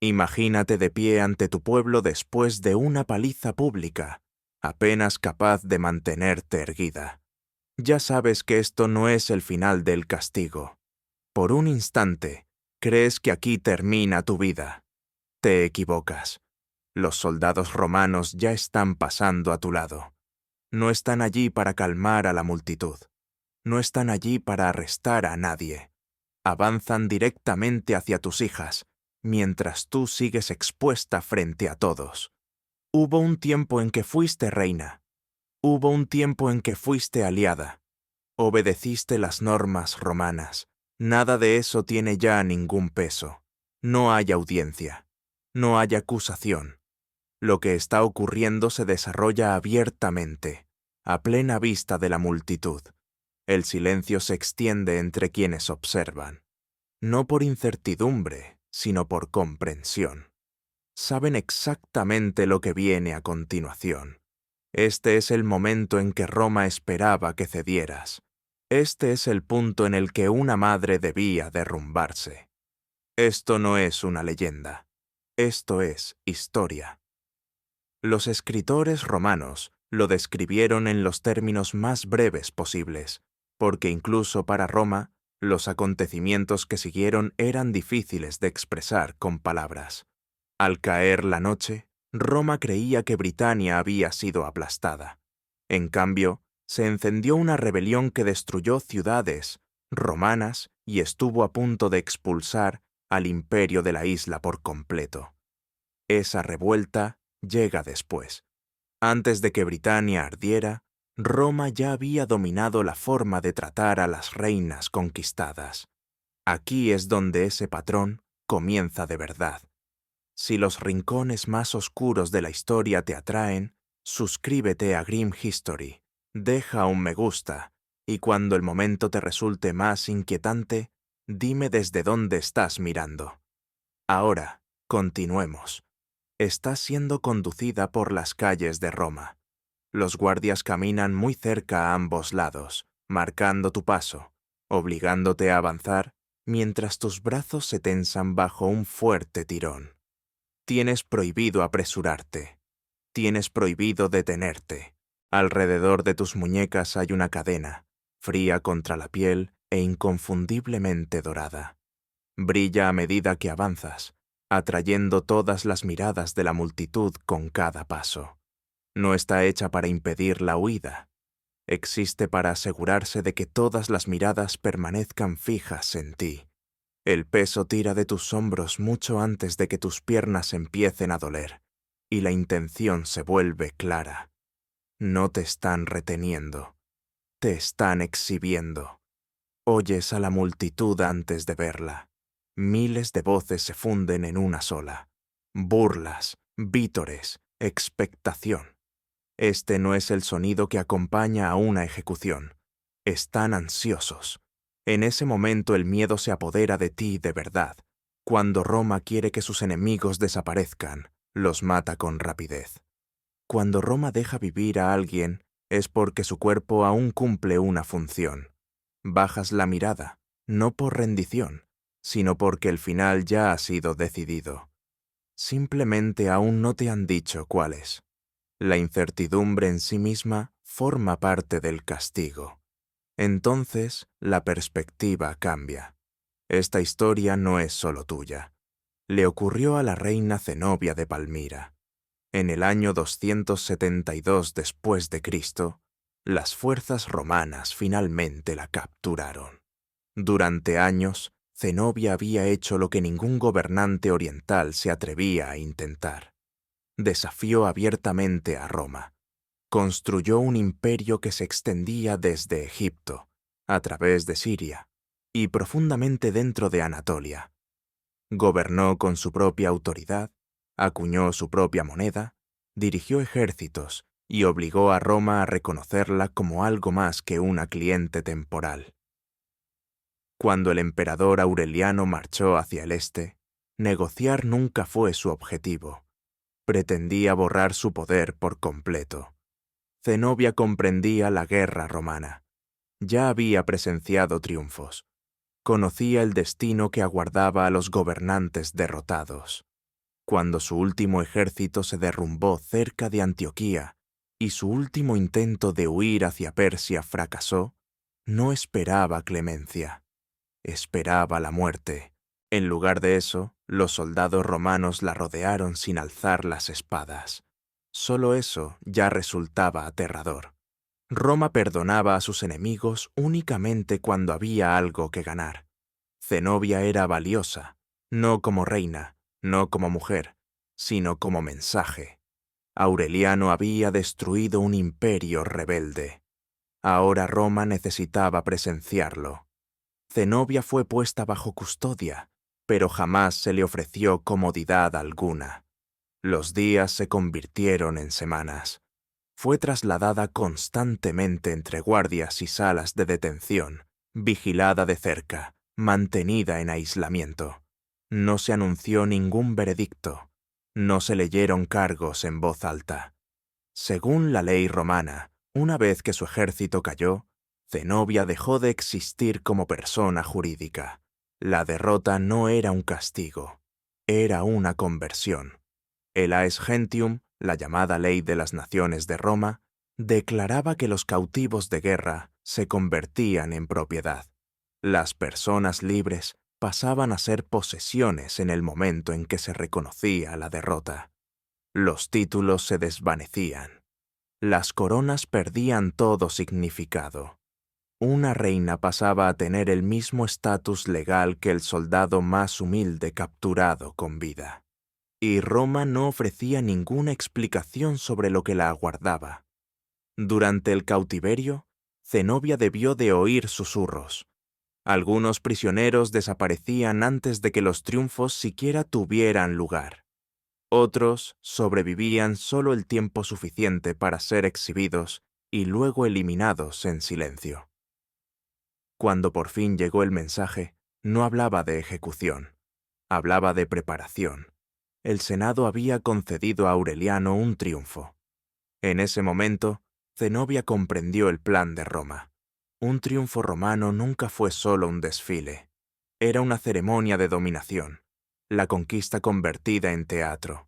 Imagínate de pie ante tu pueblo después de una paliza pública, apenas capaz de mantenerte erguida. Ya sabes que esto no es el final del castigo. Por un instante, crees que aquí termina tu vida. Te equivocas. Los soldados romanos ya están pasando a tu lado. No están allí para calmar a la multitud. No están allí para arrestar a nadie. Avanzan directamente hacia tus hijas, mientras tú sigues expuesta frente a todos. Hubo un tiempo en que fuiste reina. Hubo un tiempo en que fuiste aliada. Obedeciste las normas romanas. Nada de eso tiene ya ningún peso. No hay audiencia. No hay acusación. Lo que está ocurriendo se desarrolla abiertamente, a plena vista de la multitud. El silencio se extiende entre quienes observan. No por incertidumbre, sino por comprensión. Saben exactamente lo que viene a continuación. Este es el momento en que Roma esperaba que cedieras. Este es el punto en el que una madre debía derrumbarse. Esto no es una leyenda. Esto es historia. Los escritores romanos lo describieron en los términos más breves posibles, porque incluso para Roma, los acontecimientos que siguieron eran difíciles de expresar con palabras. Al caer la noche, Roma creía que Britania había sido aplastada. En cambio, se encendió una rebelión que destruyó ciudades romanas y estuvo a punto de expulsar al imperio de la isla por completo. Esa revuelta llega después. Antes de que Britania ardiera, Roma ya había dominado la forma de tratar a las reinas conquistadas. Aquí es donde ese patrón comienza de verdad. Si los rincones más oscuros de la historia te atraen, suscríbete a Grim History, deja un me gusta, y cuando el momento te resulte más inquietante, dime desde dónde estás mirando. Ahora, continuemos. Estás siendo conducida por las calles de Roma. Los guardias caminan muy cerca a ambos lados, marcando tu paso, obligándote a avanzar, mientras tus brazos se tensan bajo un fuerte tirón. Tienes prohibido apresurarte. Tienes prohibido detenerte. Alrededor de tus muñecas hay una cadena, fría contra la piel e inconfundiblemente dorada. Brilla a medida que avanzas, atrayendo todas las miradas de la multitud con cada paso. No está hecha para impedir la huida. Existe para asegurarse de que todas las miradas permanezcan fijas en ti. El peso tira de tus hombros mucho antes de que tus piernas empiecen a doler, y la intención se vuelve clara. No te están reteniendo, te están exhibiendo. Oyes a la multitud antes de verla. Miles de voces se funden en una sola. Burlas, vítores, expectación. Este no es el sonido que acompaña a una ejecución. Están ansiosos. En ese momento el miedo se apodera de ti de verdad. Cuando Roma quiere que sus enemigos desaparezcan, los mata con rapidez. Cuando Roma deja vivir a alguien, es porque su cuerpo aún cumple una función. Bajas la mirada, no por rendición, sino porque el final ya ha sido decidido. Simplemente aún no te han dicho cuál es. La incertidumbre en sí misma forma parte del castigo. Entonces, la perspectiva cambia. Esta historia no es solo tuya. Le ocurrió a la reina Zenobia de Palmira. En el año 272 después de Cristo, las fuerzas romanas finalmente la capturaron. Durante años, Zenobia había hecho lo que ningún gobernante oriental se atrevía a intentar. Desafió abiertamente a Roma. Construyó un imperio que se extendía desde Egipto, a través de Siria, y profundamente dentro de Anatolia. Gobernó con su propia autoridad, acuñó su propia moneda, dirigió ejércitos y obligó a Roma a reconocerla como algo más que una cliente temporal. Cuando el emperador Aureliano marchó hacia el este, negociar nunca fue su objetivo. Pretendía borrar su poder por completo. Zenobia comprendía la guerra romana. Ya había presenciado triunfos. Conocía el destino que aguardaba a los gobernantes derrotados. Cuando su último ejército se derrumbó cerca de Antioquía y su último intento de huir hacia Persia fracasó, no esperaba clemencia, esperaba la muerte. En lugar de eso, los soldados romanos la rodearon sin alzar las espadas. Solo eso ya resultaba aterrador. Roma perdonaba a sus enemigos únicamente cuando había algo que ganar. Zenobia era valiosa, no como reina, no como mujer, sino como mensaje. Aureliano había destruido un imperio rebelde. Ahora Roma necesitaba presenciarlo. Zenobia fue puesta bajo custodia, pero jamás se le ofreció comodidad alguna. Los días se convirtieron en semanas. Fue trasladada constantemente entre guardias y salas de detención, vigilada de cerca, mantenida en aislamiento. No se anunció ningún veredicto. No se leyeron cargos en voz alta. Según la ley romana, una vez que su ejército cayó, Zenobia dejó de existir como persona jurídica. La derrota no era un castigo, era una conversión. El Aes Gentium, la llamada Ley de las Naciones de Roma, declaraba que los cautivos de guerra se convertían en propiedad. Las personas libres pasaban a ser posesiones en el momento en que se reconocía la derrota. Los títulos se desvanecían. Las coronas perdían todo significado. Una reina pasaba a tener el mismo estatus legal que el soldado más humilde capturado con vida. Y Roma no ofrecía ninguna explicación sobre lo que la aguardaba. Durante el cautiverio, Zenobia debió de oír susurros. Algunos prisioneros desaparecían antes de que los triunfos siquiera tuvieran lugar. Otros sobrevivían solo el tiempo suficiente para ser exhibidos y luego eliminados en silencio. Cuando por fin llegó el mensaje, no hablaba de ejecución, hablaba de preparación. El Senado había concedido a Aureliano un triunfo. En ese momento, Zenobia comprendió el plan de Roma. Un triunfo romano nunca fue solo un desfile. Era una ceremonia de dominación, la conquista convertida en teatro,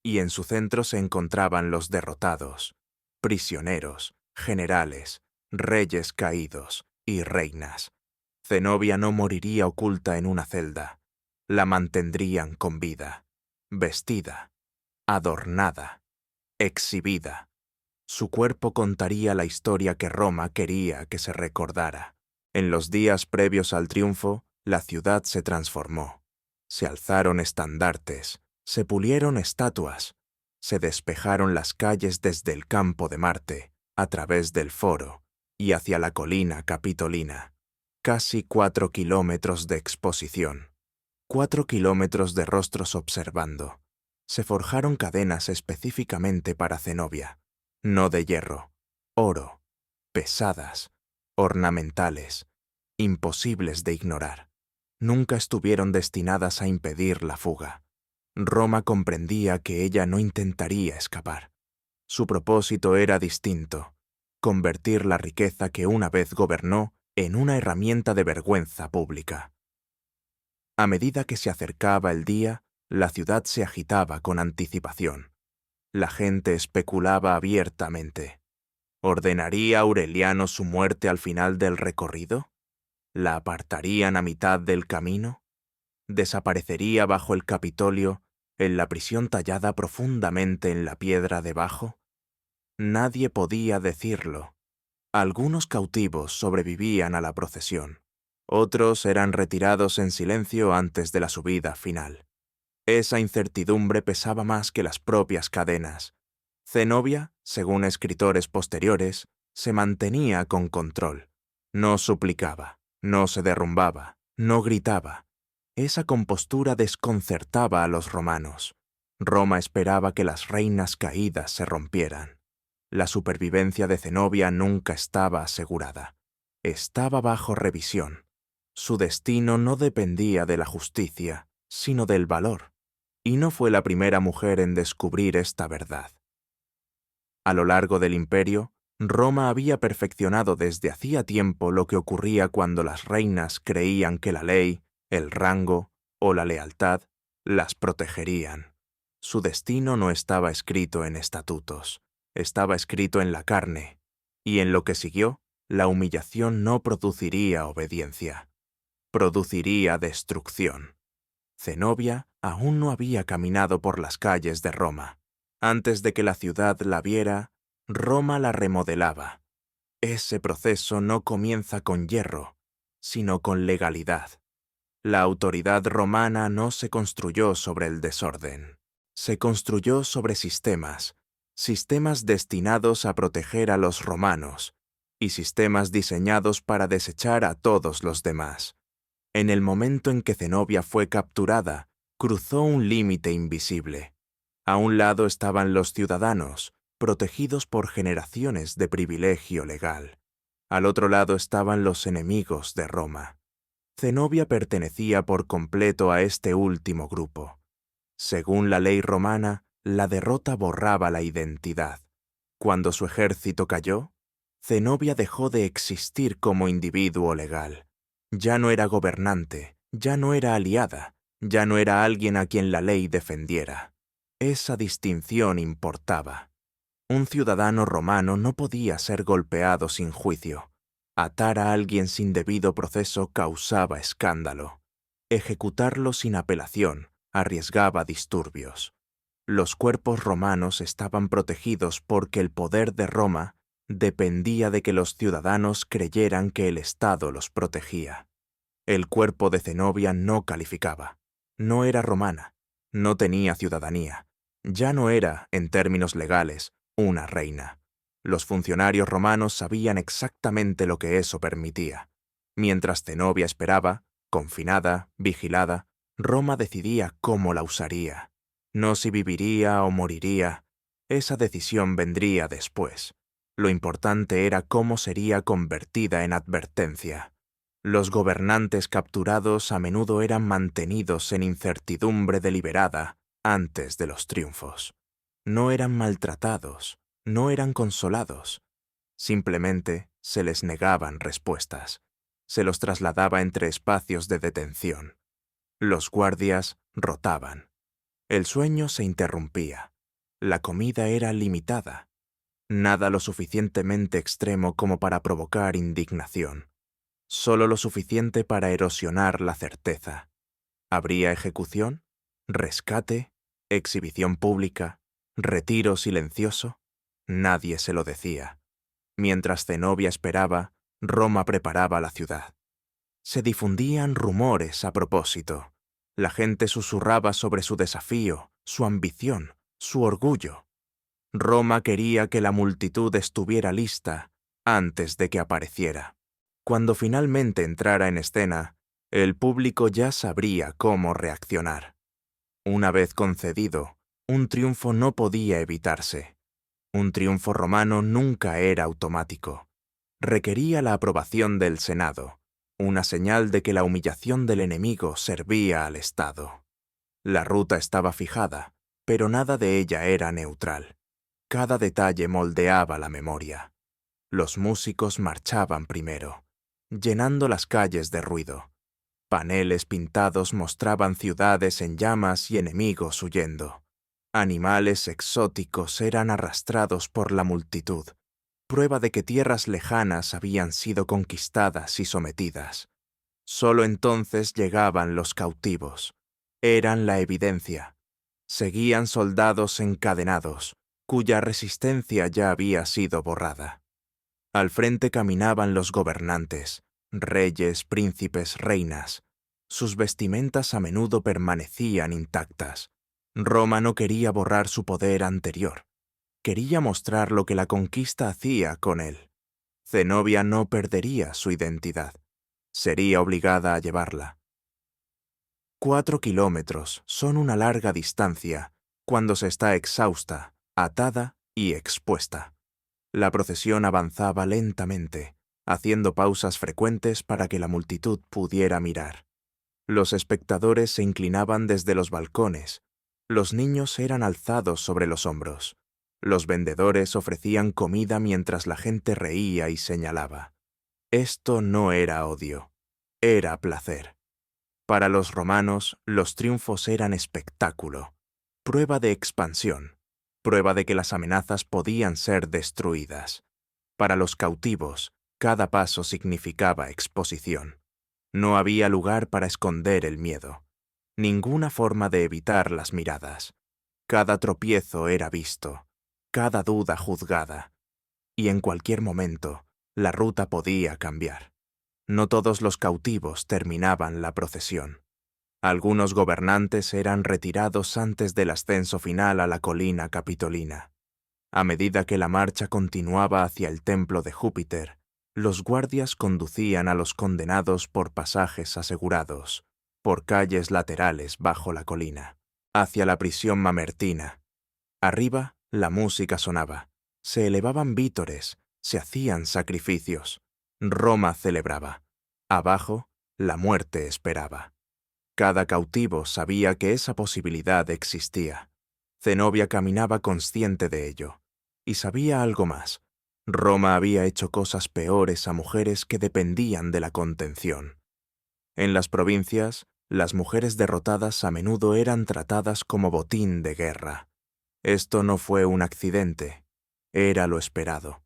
y en su centro se encontraban los derrotados, prisioneros, generales, reyes caídos y reinas. Zenobia no moriría oculta en una celda, la mantendrían con vida, vestida, adornada, exhibida. Su cuerpo contaría la historia que Roma quería que se recordara. En los días previos al triunfo, la ciudad se transformó. Se alzaron estandartes, se pulieron estatuas, se despejaron las calles desde el campo de Marte, a través del foro, y hacia la colina capitolina. Casi 4 kilómetros de exposición. 4 kilómetros de rostros observando. Se forjaron cadenas específicamente para Zenobia. No de hierro, oro, pesadas, ornamentales, imposibles de ignorar. Nunca estuvieron destinadas a impedir la fuga. Roma comprendía que ella no intentaría escapar. Su propósito era distinto: convertir la riqueza que una vez gobernó en una herramienta de vergüenza pública. A medida que se acercaba el día, la ciudad se agitaba con anticipación. La gente especulaba abiertamente. ¿Ordenaría Aureliano su muerte al final del recorrido? ¿La apartarían a mitad del camino? ¿Desaparecería bajo el Capitolio, en la prisión tallada profundamente en la piedra debajo? Nadie podía decirlo. Algunos cautivos sobrevivían a la procesión. Otros eran retirados en silencio antes de la subida final. Esa incertidumbre pesaba más que las propias cadenas. Zenobia, según escritores posteriores, se mantenía con control. No suplicaba, no se derrumbaba, no gritaba. Esa compostura desconcertaba a los romanos. Roma esperaba que las reinas caídas se rompieran. La supervivencia de Zenobia nunca estaba asegurada. Estaba bajo revisión. Su destino no dependía de la justicia, sino del valor. Y no fue la primera mujer en descubrir esta verdad. A lo largo del imperio, Roma había perfeccionado desde hacía tiempo lo que ocurría cuando las reinas creían que la ley, el rango o la lealtad las protegerían. Su destino no estaba escrito en estatutos, estaba escrito en la carne, y en lo que siguió, la humillación no produciría obediencia, produciría destrucción. Zenobia aún no había caminado por las calles de Roma. Antes de que la ciudad la viera, Roma la remodelaba. Ese proceso no comienza con hierro, sino con legalidad. La autoridad romana no se construyó sobre el desorden. Se construyó sobre sistemas, sistemas destinados a proteger a los romanos y sistemas diseñados para desechar a todos los demás. En el momento en que Zenobia fue capturada, cruzó un límite invisible. A un lado estaban los ciudadanos, protegidos por generaciones de privilegio legal. Al otro lado estaban los enemigos de Roma. Zenobia pertenecía por completo a este último grupo. Según la ley romana, la derrota borraba la identidad. Cuando su ejército cayó, Zenobia dejó de existir como individuo legal. Ya no era gobernante, ya no era aliada, ya no era alguien a quien la ley defendiera. Esa distinción importaba. Un ciudadano romano no podía ser golpeado sin juicio. Atar a alguien sin debido proceso causaba escándalo. Ejecutarlo sin apelación arriesgaba disturbios. Los cuerpos romanos estaban protegidos porque el poder de Roma dependía de que los ciudadanos creyeran que el Estado los protegía. El cuerpo de Zenobia no calificaba. No era romana. No tenía ciudadanía. Ya no era, en términos legales, una reina. Los funcionarios romanos sabían exactamente lo que eso permitía. Mientras Zenobia esperaba, confinada, vigilada, Roma decidía cómo la usaría. No si viviría o moriría. Esa decisión vendría después. Lo importante era cómo sería convertida en advertencia. Los gobernantes capturados a menudo eran mantenidos en incertidumbre deliberada antes de los triunfos. No eran maltratados, no eran consolados. Simplemente se les negaban respuestas. Se los trasladaba entre espacios de detención. Los guardias rotaban. El sueño se interrumpía. La comida era limitada. Nada lo suficientemente extremo como para provocar indignación. Solo lo suficiente para erosionar la certeza. ¿Habría ejecución? ¿Rescate? ¿Exhibición pública? ¿Retiro silencioso? Nadie se lo decía. Mientras Zenobia esperaba, Roma preparaba la ciudad. Se difundían rumores a propósito. La gente susurraba sobre su desafío, su ambición, su orgullo. Roma quería que la multitud estuviera lista antes de que apareciera. Cuando finalmente entrara en escena, el público ya sabría cómo reaccionar. Una vez concedido, un triunfo no podía evitarse. Un triunfo romano nunca era automático. Requería la aprobación del Senado, una señal de que la humillación del enemigo servía al Estado. La ruta estaba fijada, pero nada de ella era neutral. Cada detalle moldeaba la memoria. Los músicos marchaban primero, llenando las calles de ruido. Paneles pintados mostraban ciudades en llamas y enemigos huyendo. Animales exóticos eran arrastrados por la multitud, prueba de que tierras lejanas habían sido conquistadas y sometidas. Solo entonces llegaban los cautivos. Eran la evidencia. Seguían soldados encadenados, cuya resistencia ya había sido borrada. Al frente caminaban los gobernantes, reyes, príncipes, reinas. Sus vestimentas a menudo permanecían intactas. Roma no quería borrar su poder anterior. Quería mostrar lo que la conquista hacía con él. Zenobia no perdería su identidad. Sería obligada a llevarla. 4 kilómetros son una larga distancia cuando se está exhausta, atada y expuesta. La procesión avanzaba lentamente, haciendo pausas frecuentes para que la multitud pudiera mirar. Los espectadores se inclinaban desde los balcones. Los niños eran alzados sobre los hombros. Los vendedores ofrecían comida mientras la gente reía y señalaba. Esto no era odio, era placer. Para los romanos, los triunfos eran espectáculo. prueba de expansión, prueba de que las amenazas podían ser destruidas. Para los cautivos, cada paso significaba exposición. No había lugar para esconder el miedo, ninguna forma de evitar las miradas. Cada tropiezo era visto, cada duda juzgada, y en cualquier momento la ruta podía cambiar. No todos los cautivos terminaban la procesión. Algunos gobernantes eran retirados antes del ascenso final a la colina capitolina. A medida que la marcha continuaba hacia el templo de Júpiter, los guardias conducían a los condenados por pasajes asegurados, por calles laterales bajo la colina, hacia la prisión mamertina. Arriba, la música sonaba, se elevaban vítores, se hacían sacrificios. Roma celebraba. Abajo, la muerte esperaba. Cada cautivo sabía que esa posibilidad existía. Zenobia caminaba consciente de ello. Y sabía algo más. Roma había hecho cosas peores a mujeres que dependían de la contención. En las provincias, las mujeres derrotadas a menudo eran tratadas como botín de guerra. Esto no fue un accidente, era lo esperado.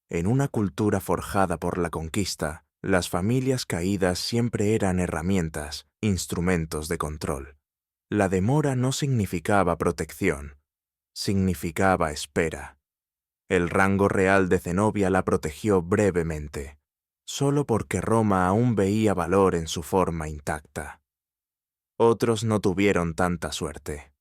En una cultura forjada por la conquista, las familias caídas siempre eran herramientas, instrumentos de control. La demora no significaba protección, significaba espera. El rango real de Zenobia la protegió brevemente, solo porque Roma aún veía valor en su forma intacta. Otros no tuvieron tanta suerte.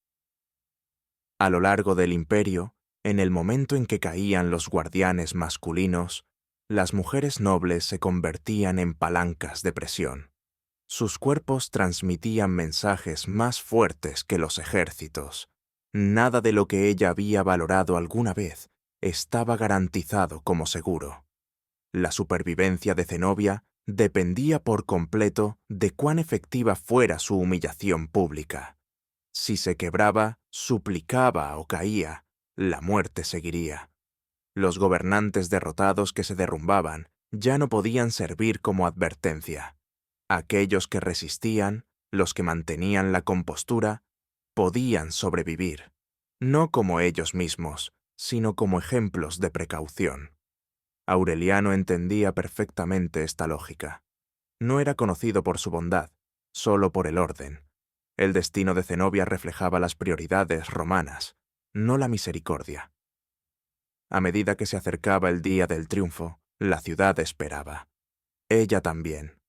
A lo largo del imperio, en el momento en que caían los guardianes masculinos, las mujeres nobles se convertían en palancas de presión. Sus cuerpos transmitían mensajes más fuertes que los ejércitos. Nada de lo que ella había valorado alguna vez estaba garantizado como seguro. La supervivencia de Zenobia dependía por completo de cuán efectiva fuera su humillación pública. Si se quebraba, suplicaba o caía, la muerte seguiría. Los gobernantes derrotados que se derrumbaban ya no podían servir como advertencia. Aquellos que resistían, los que mantenían la compostura, podían sobrevivir, no como ellos mismos, sino como ejemplos de precaución. Aureliano entendía perfectamente esta lógica. No era conocido por su bondad, solo por el orden. El destino de Zenobia reflejaba las prioridades romanas, no la misericordia. A medida que se acercaba el día del triunfo, la ciudad esperaba. Ella también.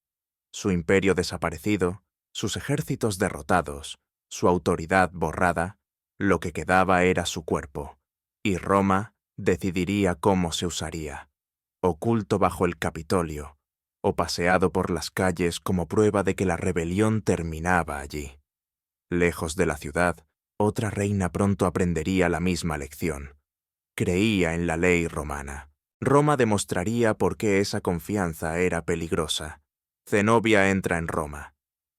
Su imperio desaparecido, sus ejércitos derrotados, su autoridad borrada, lo que quedaba era su cuerpo, y Roma decidiría cómo se usaría, oculto bajo el Capitolio, o paseado por las calles como prueba de que la rebelión terminaba allí. Lejos de la ciudad, otra reina pronto aprendería la misma lección. Creía en la ley romana. Roma demostraría por qué esa confianza era peligrosa. Zenobia entra en Roma.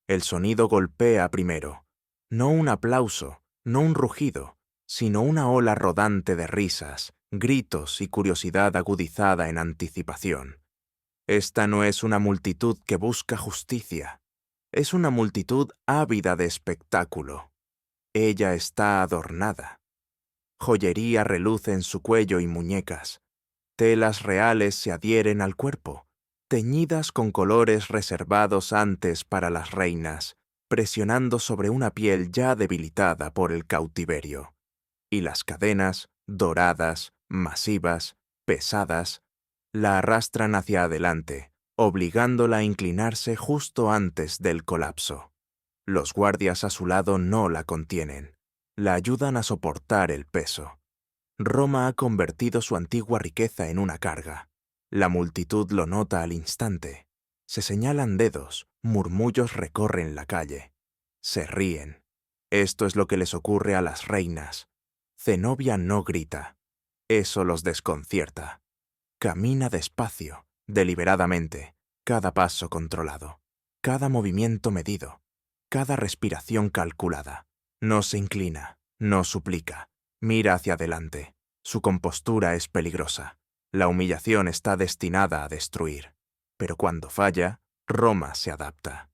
El sonido golpea primero. No un aplauso, no un rugido, sino una ola rodante de risas, gritos y curiosidad agudizada en anticipación. Esta no es una multitud que busca justicia. Es una multitud ávida de espectáculo. Ella está adornada. Joyería reluce en su cuello y muñecas. Telas reales se adhieren al cuerpo, teñidas con colores reservados antes para las reinas, presionando sobre una piel ya debilitada por el cautiverio. Y las cadenas, doradas, masivas, pesadas, la arrastran hacia adelante, obligándola a inclinarse justo antes del colapso. Los guardias a su lado no la contienen, la ayudan a soportar el peso. Roma ha convertido su antigua riqueza en una carga. La multitud lo nota al instante. Se señalan dedos, murmullos recorren la calle. Se ríen. Esto es lo que les ocurre a las reinas. Zenobia no grita. Eso los desconcierta. Camina despacio, deliberadamente, cada paso controlado, cada movimiento medido, cada respiración calculada. No se inclina, no suplica, mira hacia adelante. Su compostura es peligrosa. La humillación está destinada a destruir. Pero cuando falla, Roma se adapta.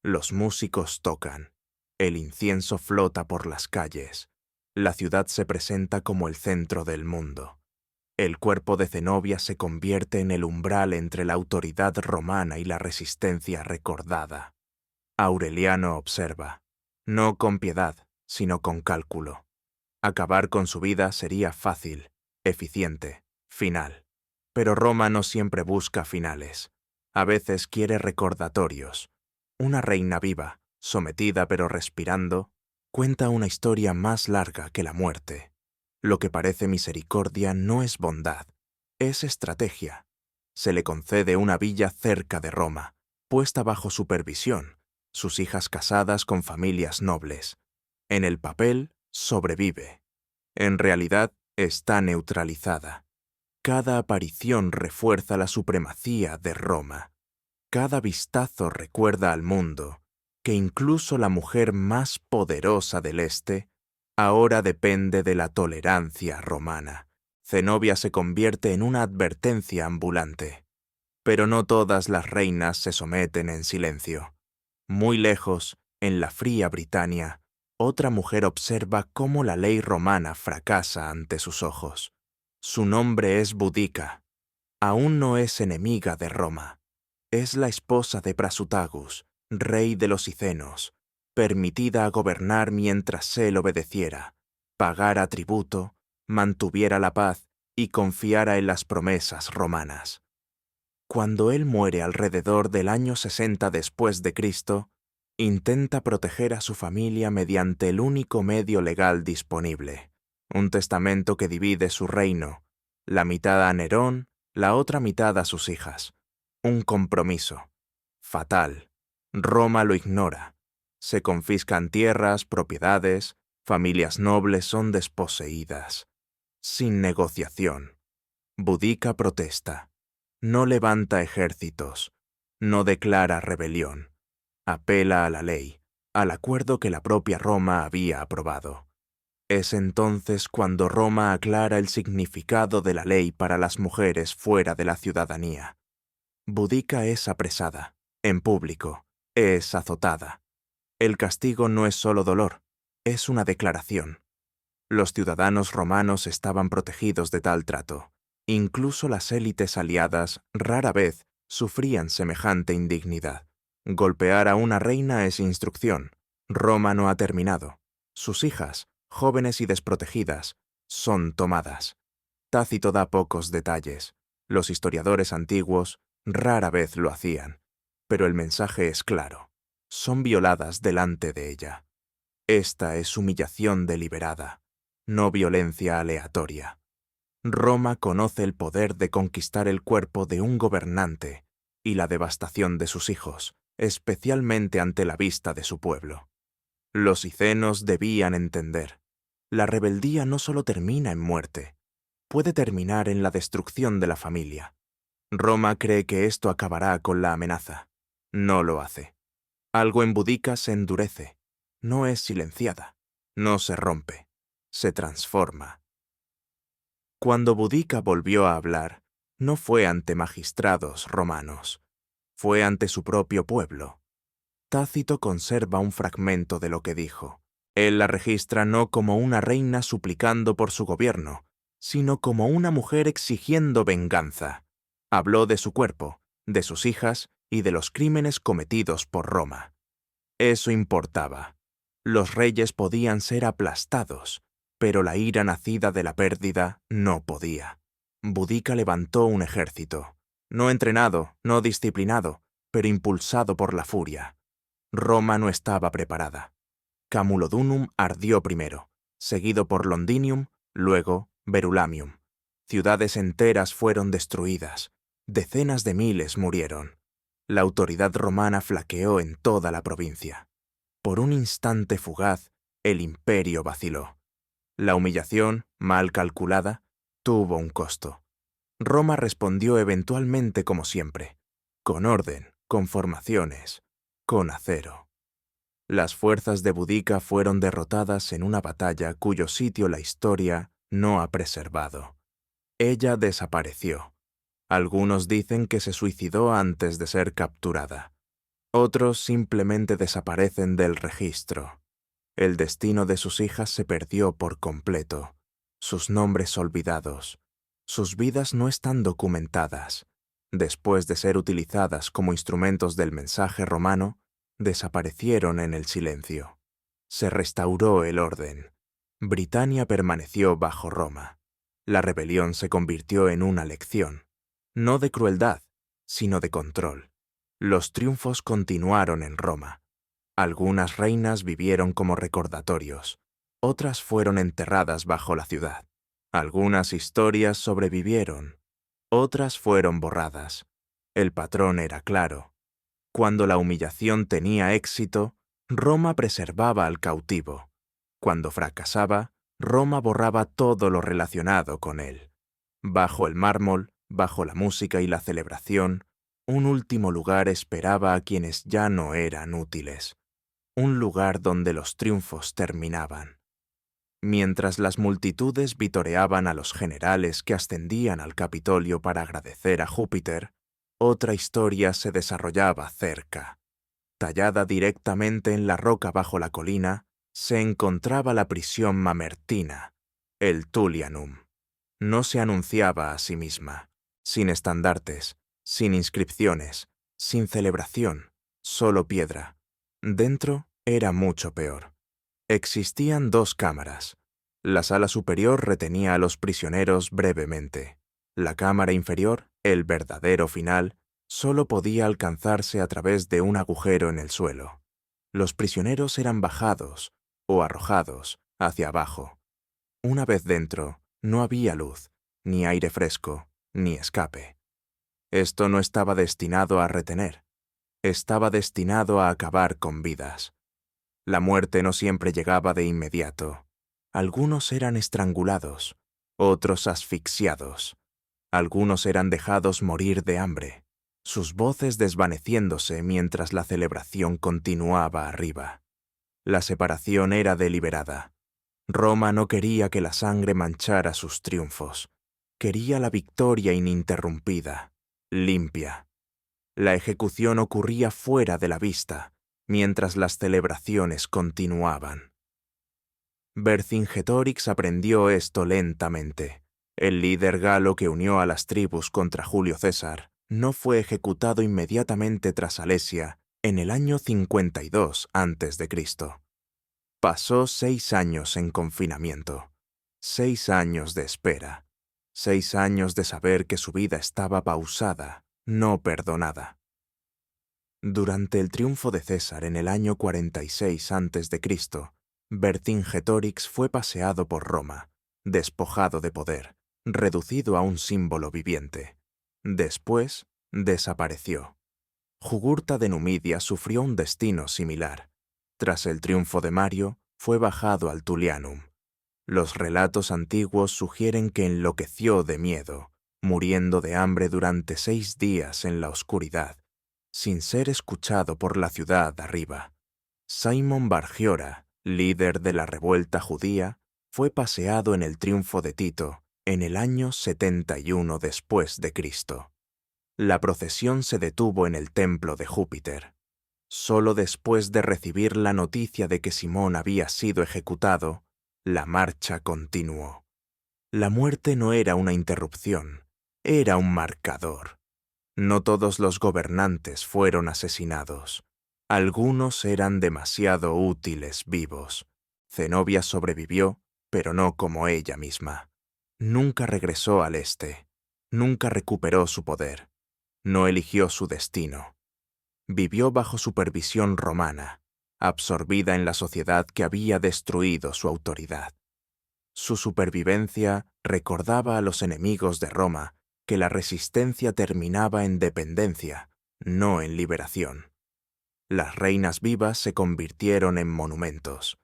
Los músicos tocan. El incienso flota por las calles. La ciudad se presenta como el centro del mundo. El cuerpo de Zenobia se convierte en el umbral entre la autoridad romana y la resistencia recordada. Aureliano observa, no con piedad, sino con cálculo. Acabar con su vida sería fácil, eficiente, final. Pero Roma no siempre busca finales. A veces quiere recordatorios. Una reina viva, sometida pero respirando, cuenta una historia más larga que la muerte. Lo que parece misericordia no es bondad, es estrategia. Se le concede una villa cerca de Roma, puesta bajo supervisión, sus hijas casadas con familias nobles. En el papel, sobrevive. En realidad, está neutralizada. Cada aparición refuerza la supremacía de Roma. Cada vistazo recuerda al mundo que incluso la mujer más poderosa del Este ahora depende de la tolerancia romana. Zenobia se convierte en una advertencia ambulante. Pero no todas las reinas se someten en silencio. Muy lejos, en la fría Britania, otra mujer observa cómo la ley romana fracasa ante sus ojos. Su nombre es Boudica. Aún no es enemiga de Roma. Es la esposa de Prasutagus, rey de los Icenos, permitida a gobernar mientras él obedeciera, pagara tributo, mantuviera la paz y confiara en las promesas romanas. Cuando él muere alrededor del año 60 después de Cristo, intenta proteger a su familia mediante el único medio legal disponible, un testamento que divide su reino, la mitad a Nerón, la otra mitad a sus hijas. Un compromiso. Fatal. Roma lo ignora. Se confiscan tierras, propiedades, familias nobles son desposeídas. Sin negociación. Boudica protesta. No levanta ejércitos. No declara rebelión. Apela a la ley, al acuerdo que la propia Roma había aprobado. Es entonces cuando Roma aclara el significado de la ley para las mujeres fuera de la ciudadanía. Boudica es apresada, en público, es azotada. El castigo no es solo dolor, es una declaración. Los ciudadanos romanos estaban protegidos de tal trato. Incluso las élites aliadas rara vez sufrían semejante indignidad. Golpear a una reina es instrucción. Roma no ha terminado. Sus hijas, jóvenes y desprotegidas, son tomadas. Tácito da pocos detalles. Los historiadores antiguos rara vez lo hacían, pero el mensaje es claro. Son violadas delante de ella. Esta es humillación deliberada, no violencia aleatoria. Roma conoce el poder de conquistar el cuerpo de un gobernante y la devastación de sus hijos, especialmente ante la vista de su pueblo. Los icenos debían entender. La rebeldía no solo termina en muerte, puede terminar en la destrucción de la familia. Roma cree que esto acabará con la amenaza. No lo hace. Algo en Boudica se endurece. No es silenciada. No se rompe. Se transforma. Cuando Boudica volvió a hablar, no fue ante magistrados romanos. Fue ante su propio pueblo. Tácito conserva un fragmento de lo que dijo. Él la registra no como una reina suplicando por su gobierno, sino como una mujer exigiendo venganza. Habló de su cuerpo, de sus hijas y de los crímenes cometidos por Roma. Eso importaba. Los reyes podían ser aplastados, pero la ira nacida de la pérdida no podía. Boudica levantó un ejército, no entrenado, no disciplinado, pero impulsado por la furia. Roma no estaba preparada. Camulodunum ardió primero, seguido por Londinium, luego Verulamium. Ciudades enteras fueron destruidas. Decenas de miles murieron. La autoridad romana flaqueó en toda la provincia. Por un instante fugaz, el imperio vaciló. La humillación, mal calculada, tuvo un costo. Roma respondió eventualmente como siempre, con orden, con formaciones, con acero. Las fuerzas de Boudica fueron derrotadas en una batalla cuyo sitio la historia no ha preservado. Ella desapareció. Algunos dicen que se suicidó antes de ser capturada. Otros simplemente desaparecen del registro. El destino de sus hijas se perdió por completo, sus nombres olvidados, sus vidas no están documentadas. Después de ser utilizadas como instrumentos del mensaje romano, desaparecieron en el silencio. Se restauró el orden. Britania permaneció bajo Roma. La rebelión se convirtió en una lección, no de crueldad, sino de control. Los triunfos continuaron en Roma. Algunas reinas vivieron como recordatorios, otras fueron enterradas bajo la ciudad. Algunas historias sobrevivieron, otras fueron borradas. El patrón era claro. Cuando la humillación tenía éxito, Roma preservaba al cautivo. Cuando fracasaba, Roma borraba todo lo relacionado con él. Bajo el mármol, bajo la música y la celebración, un último lugar esperaba a quienes ya no eran útiles. Un lugar donde los triunfos terminaban. Mientras las multitudes vitoreaban a los generales que ascendían al Capitolio para agradecer a Júpiter, otra historia se desarrollaba cerca. Tallada directamente en la roca bajo la colina, se encontraba la prisión mamertina, el Tullianum. No se anunciaba a sí misma, sin estandartes, sin inscripciones, sin celebración, solo piedra. Dentro era mucho peor. Existían dos cámaras. La sala superior retenía a los prisioneros brevemente. La cámara inferior, el verdadero final, solo podía alcanzarse a través de un agujero en el suelo. Los prisioneros eran bajados o arrojados hacia abajo. Una vez dentro, no había luz, ni aire fresco, ni escape. Esto no estaba destinado a retener. Estaba destinado a acabar con vidas. La muerte no siempre llegaba de inmediato. Algunos eran estrangulados, otros asfixiados. Algunos eran dejados morir de hambre, sus voces desvaneciéndose mientras la celebración continuaba arriba. La separación era deliberada. Roma no quería que la sangre manchara sus triunfos. Quería la victoria ininterrumpida, limpia. La ejecución ocurría fuera de la vista, mientras las celebraciones continuaban. Vercingetorix aprendió esto lentamente. El líder galo que unió a las tribus contra Julio César no fue ejecutado inmediatamente tras Alesia en el año 52 a.C. Pasó 6 años en confinamiento, 6 años de espera, 6 años de saber que su vida estaba pausada, no perdonada. Durante el triunfo de César en el año 46 a.C., Vercingetorix fue paseado por Roma, despojado de poder, reducido a un símbolo viviente. Después, desapareció. Jugurta de Numidia sufrió un destino similar. Tras el triunfo de Mario, fue bajado al Tullianum. Los relatos antiguos sugieren que enloqueció de miedo, muriendo de hambre durante 6 días en la oscuridad, sin ser escuchado por la ciudad arriba. Simón Bargiora, líder de la revuelta judía, fue paseado en el triunfo de Tito en el año 71 después de Cristo. La procesión se detuvo en el templo de Júpiter. Solo después de recibir la noticia de que Simón había sido ejecutado, la marcha continuó. La muerte no era una interrupción, era un marcador. No todos los gobernantes fueron asesinados. Algunos eran demasiado útiles vivos. Zenobia sobrevivió, pero no como ella misma. Nunca regresó al este. Nunca recuperó su poder. No eligió su destino. Vivió bajo supervisión romana, absorbida en la sociedad que había destruido su autoridad. Su supervivencia recordaba a los enemigos de Roma que la resistencia terminaba en dependencia, no en liberación. Las reinas vivas se convirtieron en monumentos.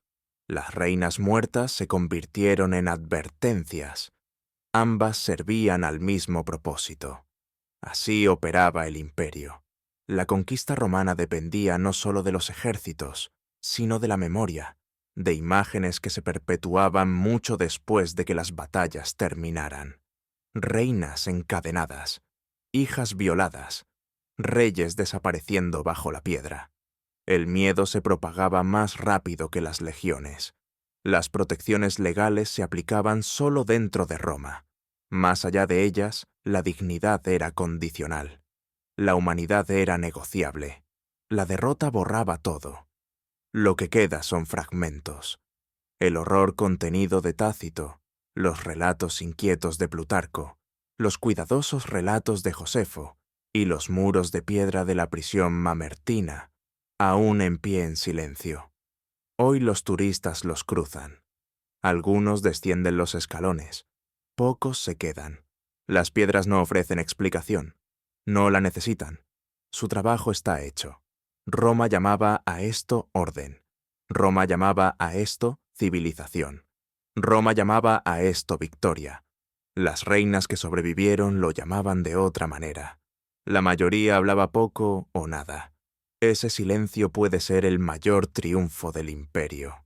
Las reinas muertas se convirtieron en advertencias. Ambas servían al mismo propósito. Así operaba el imperio. La conquista romana dependía no solo de los ejércitos, sino de la memoria, de imágenes que se perpetuaban mucho después de que las batallas terminaran. Reinas encadenadas, hijas violadas, reyes desapareciendo bajo la piedra. El miedo se propagaba más rápido que las legiones. Las protecciones legales se aplicaban solo dentro de Roma. Más allá de ellas, la dignidad era condicional. La humanidad era negociable. La derrota borraba todo. Lo que queda son fragmentos. El horror contenido de Tácito, los relatos inquietos de Plutarco, los cuidadosos relatos de Josefo y los muros de piedra de la prisión mamertina, aún en pie en silencio. Hoy los turistas los cruzan. Algunos descienden los escalones. Pocos se quedan. Las piedras no ofrecen explicación. No la necesitan. Su trabajo está hecho. Roma llamaba a esto orden. Roma llamaba a esto civilización. Roma llamaba a esto victoria. Las reinas que sobrevivieron lo llamaban de otra manera. La mayoría hablaba poco o nada. Ese silencio puede ser el mayor triunfo del imperio.